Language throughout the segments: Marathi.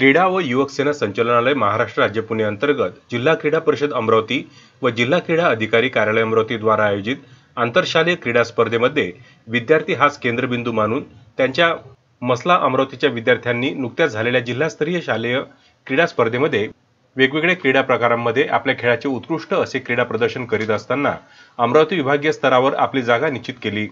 क्रीडा व युवक सेना संचालनालय महाराष्ट्र राज्य पुणे अंतर्गत जिल्हा क्रीडा परिषद अमरावती व जिल्हा क्रीडा अधिकारी कार्यालय अमरावती द्वारा आयोजित आंतरशालेय क्रीडा स्पर्धेमध्ये विद्यार्थी हाच केंद्रबिंदू मानून त्यांच्या मसला अमरावतीच्या विद्यार्थ्यांनी नुकत्याच झालेल्या जिल्हास्तरीय शालेय क्रीडा स्पर्धेमध्ये वेगवेगळ्या क्रीडा प्रकारांमध्ये आपल्या खेळाचे उत्कृष्ट असे क्रीडा प्रदर्शन करीत असताना अमरावती विभागीय स्तरावर आपली जागा निश्चित केली।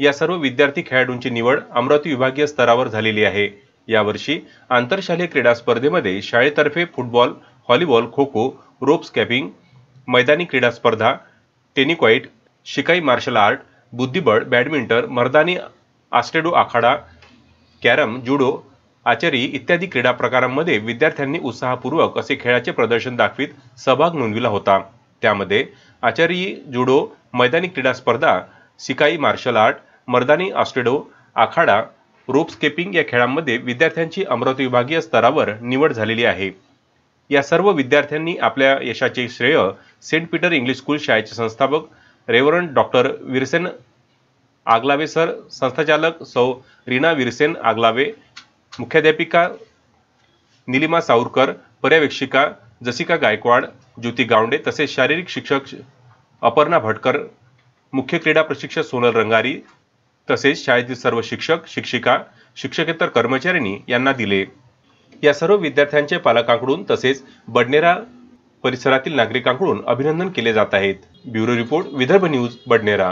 या सर्व विद्यार्थी खेळाडूंची निवड अमरावती विभागीय स्तरावर झालेली आहे। यावर्षी आंतरशालेय क्रीडा स्पर्धेमध्ये शाळेतर्फे फुटबॉल, व्हॉलीबॉल, खो खो, रोप स्कॅपिंग, मैदानी क्रीडा स्पर्धा, टेनिक्वाईट, शिकाई मार्शल आर्ट, बुद्धिबळ, बॅडमिंटन, मर्दानी आस्टेडो आखाडा, कॅरम, जुडो, आर्चरी इत्यादी क्रीडा प्रकारांमध्ये विद्यार्थ्यांनी उत्साहपूर्वक असे खेळाचे प्रदर्शन दाखवित सहभाग नोंदविला होता। त्यामध्ये आर्चरी, जुडो, मैदानी क्रीडा स्पर्धा, शिकाई मार्शल आर्ट, मर्दानी आस्टेडो आखाडा, रोप स्केपिंग या खेळांमध्ये विद्यार्थ्यांची अमरावती विभागीय स्तरावर निवड झालेली आहे। या सर्व विद्यार्थ्यांनी आपल्या यशाचे श्रेय सेंट पीटर इंग्लिश स्कूल शाळेचे संस्थापक रेव्हरंड डॉक्टर विरसेन आगलावे सर, संस्थाचालक सौ रीना विरसेन आगलावे, मुख्याध्यापिका निलिमा सावरकर, पर्यवेक्षिका जसिका गायकवाड, ज्योती गावंडे तसेच शारीरिक शिक्षक अपर्णा भटकर, मुख्य क्रीडा प्रशिक्षक सोनल रंगारी तसेच शाळेतील सर्व शिक्षक, शिक्षिका, शिक्षकेतर कर्मचाऱ्यांनी यांना दिले। या सर्व विद्यार्थ्यांचे पालकांकडून तसेच बडनेरा परिसरातील नागरिकांकडून अभिनंदन केले जात आहेत। Bureau report, Vidarbha news, Badnera.